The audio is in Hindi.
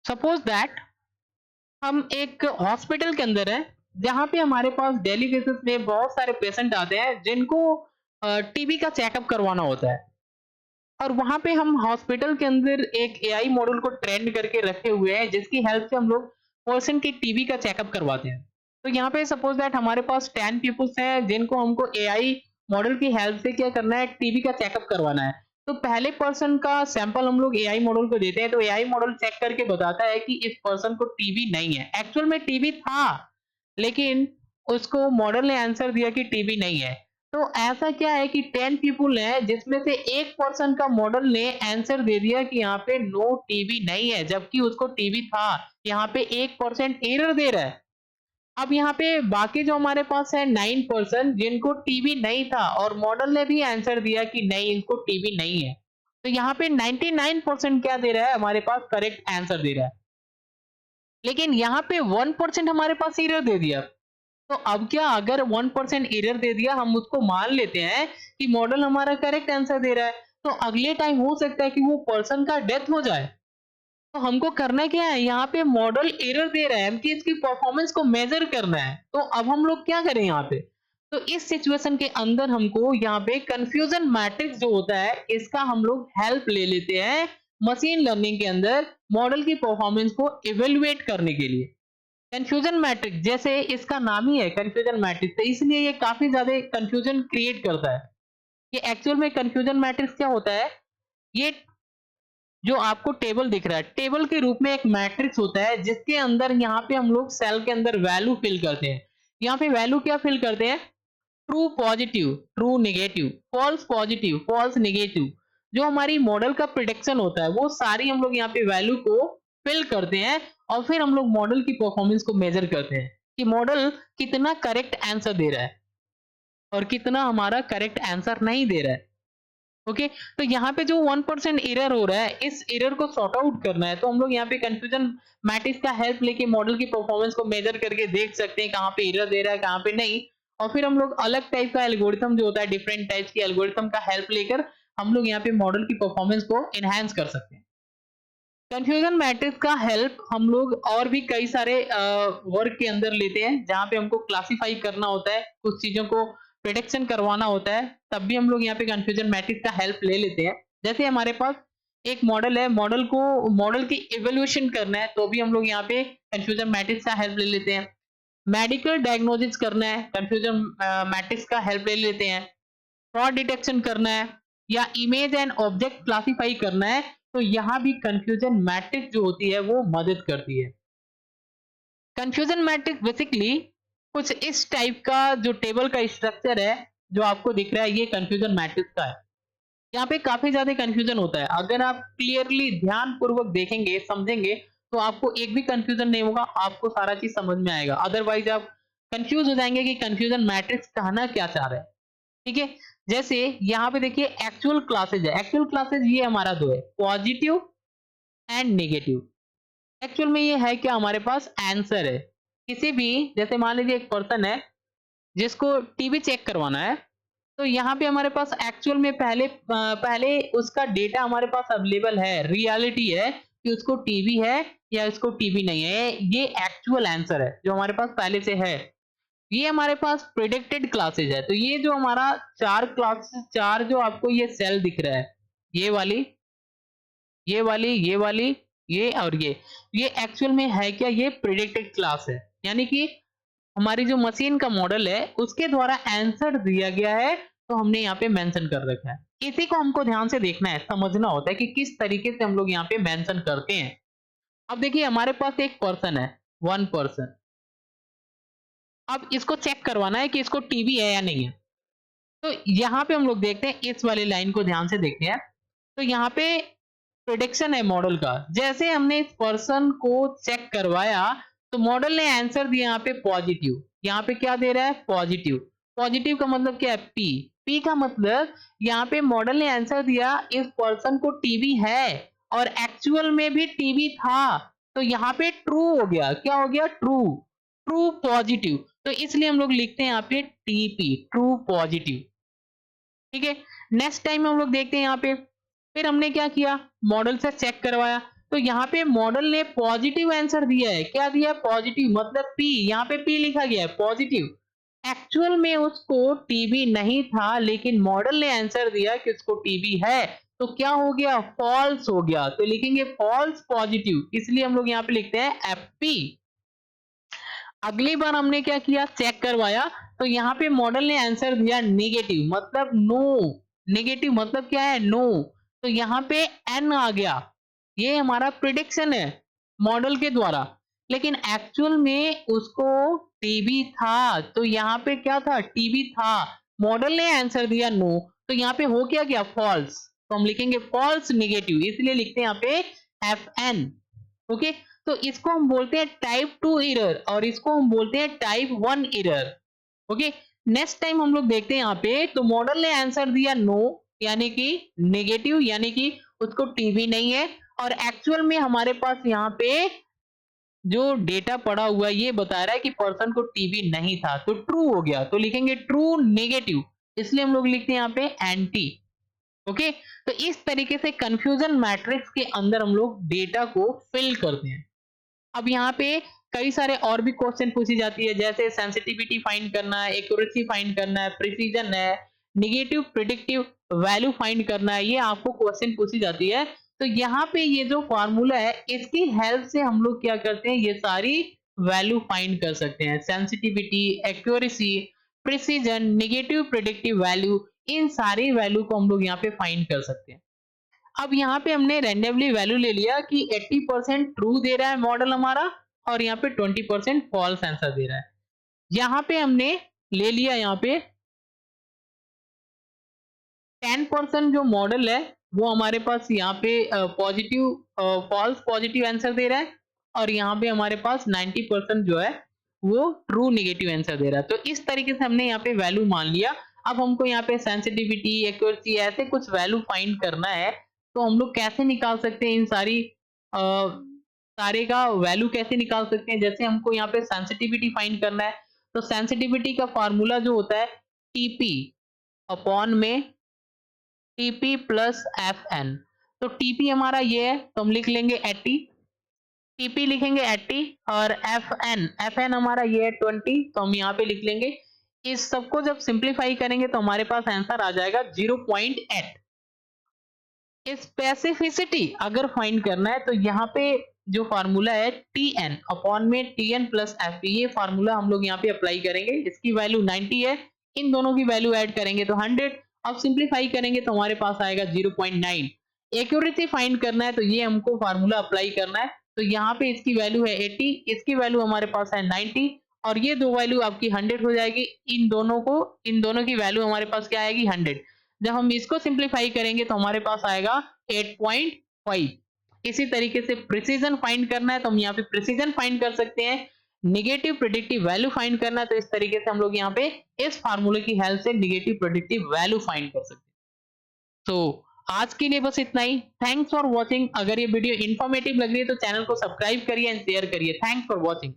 सपोज दैट हम एक हॉस्पिटल के अंदर हैं, जहाँ पे हमारे पास डेली बेसिस में बहुत सारे पेशेंट आते हैं जिनको टीबी का चेकअप करवाना होता है। और वहाँ पे हम हॉस्पिटल के अंदर एक एआई मॉडल को ट्रेंड करके रखे हुए हैं, जिसकी हेल्प से हम लोग पर्सन की टीबी का चेकअप करवाते हैं। तो यहाँ पे सपोज दैट हमारे पास 10 पीपल्स हैं जिनको हमको एआई मॉडल की हेल्प से क्या करना है, टीबी का चेकअप करवाना है। तो पहले पर्सन का सैंपल हम लोग एआई मॉडल को देते हैं, तो एआई मॉडल चेक करके बताता है कि इस पर्सन को टीबी नहीं है। एक्चुअल में टीबी था, लेकिन उसको मॉडल ने आंसर दिया कि टीबी नहीं है। तो ऐसा क्या है कि 10 पीपल हैं जिसमें से एक पर्सन का मॉडल ने आंसर दे दिया कि यहाँ पे नो टीबी नहीं है, जबकि उसको टीबी था। यहाँ पे 1% एरर दे रहा है। अब यहाँ पे बाकी जो हमारे पास है 9% जिनको टीबी नहीं था और मॉडल ने भी आंसर दिया कि नहीं, इनको टीबी नहीं है। तो यहाँ पे 99% क्या दे रहा है, हमारे पास करेक्ट आंसर दे रहा है। लेकिन यहाँ पे 1% हमारे पास एरर दे दिया। तो अब क्या, अगर 1% एरर दे दिया, हम उसको मान लेते हैं कि मॉडल हमारा करेक्ट आंसर दे रहा है, तो अगले टाइम हो सकता है कि वो पर्सन का डेथ हो जाए। तो हमको करना क्या है, यहाँ पे मॉडल एरर दे रहा है, हमको इसकी परफॉर्मेंस को मेजर करना है। तो अब हम लोग क्या करें यहाँ पे, तो इस सिचुएशन के अंदर हमको यहाँ पे कंफ्यूजन मैट्रिक्स जो होता है, इसका हम लोग हेल्प ले लेते हैं मशीन लर्निंग के अंदर मॉडल की परफॉर्मेंस को इवेलुएट करने के लिए। कंफ्यूजन मैट्रिक्स, जैसे इसका नाम ही है कंफ्यूजन मैट्रिक्स, तो इसलिए ये काफी ज्यादा कंफ्यूजन क्रिएट करता है। ये एक्चुअल में कंफ्यूजन मैट्रिक्स क्या होता है, ये जो आपको टेबल दिख रहा है, टेबल के रूप में एक मैट्रिक्स होता है जिसके अंदर यहाँ पे हम लोग सेल के अंदर वैल्यू फिल करते हैं। यहाँ पे वैल्यू क्या फिल करते हैं, true positive, true negative, false positive, false negative. जो हमारी मॉडल का प्रिडिक्शन होता है, वो सारी हम लोग यहाँ पे वैल्यू को फिल करते हैं और फिर हम लोग मॉडल की परफॉर्मेंस को मेजर करते हैं कि मॉडल कितना करेक्ट आंसर दे रहा है और कितना हमारा करेक्ट आंसर नहीं दे रहा है। ओके, तो यहाँ पे जो 1% एरर हो रहा है, इस एरर को सॉर्ट आउट करना है, तो हम लोग यहाँ पे कंफ्यूजन मैट्रिक्स का हेल्प लेके मॉडल की परफॉर्मेंस को मेजर करके देख सकते हैं कहाँ पे एरर दे रहा है, कहाँ पे नहीं। और फिर हम लोग अलग टाइप का एल्गोरिथम जो होता है, डिफरेंट टाइप्स की एल्गोरिथम का हेल्प लेकर हम लोग यहाँ पे मॉडल की परफॉर्मेंस को एनहांस कर सकते हैं। कंफ्यूजन मैट्रिक्स का हेल्प हम लोग और भी कई सारे वर्क के अंदर लेते हैं, जहाँ पे हमको क्लासिफाई करना होता है, कुछ चीजों को प्रिडिक्शन करवाना होता है, तब भी हम लोग यहाँ पे कंफ्यूजन मैट्रिक्स का हेल्प ले लेते हैं। जैसे हमारे पास एक मॉडल है, मॉडल की इवोल्यूशन करना है, तो भी हम लोग यहाँ पे कंफ्यूजन मैट्रिक्स का हेल्प ले लेते हैं। मेडिकल डायग्नोसिस करना है, कंफ्यूजन मैट्रिक्स का हेल्प ले लेते हैं। फ्रॉड डिटेक्शन करना है या इमेज एंड ऑब्जेक्ट क्लासिफाई करना है, तो यहाँ भी कंफ्यूजन मैट्रिक्स जो होती है वो मदद करती है। कंफ्यूजन मैट्रिक्स बेसिकली कुछ इस टाइप का जो टेबल का स्ट्रक्चर है, जो आपको दिख रहा है, ये कंफ्यूजन मैट्रिक्स का है। यहाँ पे काफी ज्यादा कंफ्यूजन होता है, अगर आप क्लियरली ध्यान पूर्वक देखेंगे, समझेंगे, तो आपको एक भी कंफ्यूजन नहीं होगा, आपको सारा चीज समझ में आएगा। अदरवाइज आप कंफ्यूज हो जाएंगे कि कंफ्यूजन मैट्रिक्स कहना क्या चाह रहा है। ठीक है, जैसे यहाँ पे देखिए एक्चुअल क्लासेज है, एक्चुअल क्लासेज ये हमारा दो है, पॉजिटिव एंड नेगेटिव। एक्चुअल में ये है क्या, हमारे पास आंसर है किसी भी, जैसे मान लीजिए एक पर्सन है जिसको टीबी चेक करवाना है, तो यहाँ पे हमारे पास एक्चुअल में पहले उसका डेटा हमारे पास अवेलेबल है, रियलिटी है कि उसको टीबी है या उसको टीबी नहीं है। ये एक्चुअल आंसर है जो हमारे पास पहले से है। ये हमारे पास प्रिडिक्टेड क्लासेज है, तो ये जो हमारा चार क्लास, चार जो आपको ये सेल दिख रहा है, ये वाली, ये वाली, ये वाली, ये और ये एक्चुअल में है क्या, ये प्रिडिक्टेड क्लास है। यानी कि हमारी जो मशीन का मॉडल है उसके द्वारा आंसर दिया गया है, तो हमने यहाँ पे मेंशन कर रखा है। इसी को हमको ध्यान से देखना है, समझना होता है कि किस तरीके से हम लोग यहाँ पे मेंशन करते हैं। अब देखिए हमारे पास एक पर्सन है, वन पर्सन। अब इसको चेक करवाना है कि इसको टीबी है या नहीं है। तो यहाँ पे हम लोग देखते हैं, इस वाली लाइन को ध्यान से देखते हैं, तो यहाँ पे प्रिडिक्शन है मॉडल का। जैसे हमने इस पर्सन को चेक करवाया, तो मॉडल ने आंसर दिया यहाँ पे पॉजिटिव। यहाँ पे क्या दे रहा है, पॉजिटिव। पॉजिटिव का मतलब क्या है, पी। पी का मतलब यहाँ पे मॉडल ने आंसर दिया इस पर्सन को टीबी है और एक्चुअल में भी टीबी था, तो यहाँ पे ट्रू हो गया। क्या हो गया, ट्रू। ट्रू पॉजिटिव, तो इसलिए हम लोग लिखते हैं यहाँ पे टीपी, ट्रू पॉजिटिव। ठीक है, नेक्स्ट टाइम हम लोग देखते हैं यहाँ पे, फिर हमने क्या किया, मॉडल से चेक करवाया, तो यहाँ पे मॉडल ने पॉजिटिव आंसर दिया है। क्या दिया है? पॉजिटिव, मतलब पी, यहाँ पे पी लिखा गया है पॉजिटिव। एक्चुअल में उसको टीबी नहीं था, लेकिन मॉडल ने आंसर दिया कि उसको टीबी है, तो क्या हो गया? फॉल्स हो गया। तो लिखेंगे फॉल्स पॉजिटिव, इसलिए हम लोग यहाँ पे लिखते हैं एफपी। अगली बार हमने क्या किया? चेक करवाया, तो यहाँ पे मॉडल ने आंसर दिया नेगेटिव, मतलब नो। नेगेटिव मतलब क्या है? नो। तो यहाँ पे एन आ गया। ये हमारा प्रिडिक्शन है मॉडल के द्वारा, लेकिन एक्चुअल में उसको टीबी था। तो यहाँ पे क्या था? टीबी था। मॉडल ने आंसर दिया नो, तो यहाँ पे हो क्या गया? फॉल्स। तो हम लिखेंगे फॉल्स नेगेटिव, इसलिए लिखते हैं यहाँ पे एफ एन। ओके, तो इसको हम बोलते हैं टाइप 2 एरर और इसको हम बोलते हैं type 1 error. Okay, next time हम लोग देखते हैं यहाँ पे, तो मॉडल ने आंसर दिया नो, यानी कि नेगेटिव, यानी कि उसको टीबी नहीं है, और एक्चुअल में हमारे पास यहाँ पे जो डेटा पड़ा हुआ है ये बता रहा है कि पर्सन को टीबी नहीं था, तो ट्रू हो गया। तो लिखेंगे ट्रू नेगेटिव, इसलिए हम लोग लिखते हैं यहाँ पे एंटी। ओके, तो इस तरीके से कंफ्यूजन मैट्रिक्स के अंदर हम लोग डेटा को फिल करते हैं। अब यहाँ पे कई सारे और भी क्वेश्चन पूछी जाती है, जैसे सेंसिटिविटी फाइंड करना है, एक्यूरेसी फाइंड करना है, प्रिसीजन है, नेगेटिव प्रिडिक्टिव वैल्यू फाइंड करना है, ये आपको क्वेश्चन पूछी जाती है। तो यहाँ पे ये जो फॉर्मूला है, इसकी हेल्प से हम लोग क्या करते हैं? ये सारी वैल्यू फाइंड कर सकते हैं। Sensitivity, accuracy, precision, negative predictive value, इन सारी वैल्यू को हम लोग यहाँ पे फाइंड कर सकते हैं। अब यहाँ पे हमने रैंडमली वैल्यू ले लिया कि 80% ट्रू दे रहा है मॉडल हमारा, और यहाँ पे 20% फॉल्स आंसर दे रहा है। यहाँ पे हमने ले लिया, यहाँ पे 10% जो मॉडल है वो हमारे पास यहाँ पे पॉजिटिव, फॉल्स पॉजिटिव आंसर दे रहा है, और यहाँ पे हमारे पास 90% जो है वो ट्रू नेगेटिव आंसर दे रहा है। तो इस तरीके से हमने यहाँ पे वैल्यू मान लिया। अब हमको यहाँ पे सेंसिटिविटी, एक्यूरेसी, ऐसे कुछ वैल्यू फाइंड करना है, तो हम लोग कैसे निकाल सकते हैं इन सारी सारे का वैल्यू कैसे निकाल सकते हैं? जैसे हमको यहाँ पे सेंसिटिविटी फाइंड करना है, तो सेंसिटिविटी का फॉर्मूला जो होता है टीपी अपॉन में टीपी प्लस एफ एन। तो टीपी हमारा ये है, तो हम लिख लेंगे 80, टीपी लिखेंगे 80, और एफ एन हमारा ये है 20, तो हम यहाँ पे लिख लेंगे। इस सबको जब सिंप्लीफाई करेंगे तो हमारे पास आंसर आ जाएगा 0.8। स्पेसिफिसिटी अगर फाइंड करना है, तो यहाँ पे जो फार्मूला है टी एन अपॉन में T N plus F P, ये फार्मूला हम लोग यहाँ पे अप्लाई करेंगे। इसकी वैल्यू 90 है, इन दोनों की वैल्यू ऐड करेंगे तो 100। अब सिंप्लीफाई करेंगे तो हमारे पास आएगा 0.9। एक्यूरेसी फाइंड करना है, तो ये हमको फार्मूला अप्लाई करना है, तो यहाँ पे इसकी वैल्यू है 80, इसकी वैल्यू हमारे पास है 90, और ये दो वैल्यू आपकी 100 हो जाएगी। इन दोनों की वैल्यू हमारे पास क्या आएगी? 100। जब हम इसको सिंप्लीफाई करेंगे तो हमारे पास आएगा 8.5। इसी तरीके से प्रिसीजन फाइंड करना है, तो हम यहाँ पे प्रिसीजन फाइंड कर सकते हैं। नेगेटिव प्रेडिक्टिव वैल्यू फाइंड करना है, तो इस तरीके से हम लोग यहाँ पे इस फार्मूले की हेल्प से नेगेटिव प्रेडिक्टिव वैल्यू फाइंड कर सकते हैं। तो आज के लिए बस इतना ही। Thanks for watching. अगर ये वीडियो इन्फॉर्मेटिव लग रही है तो चैनल को सब्सक्राइब करिए एंड शेयर करिए। Thanks for watching.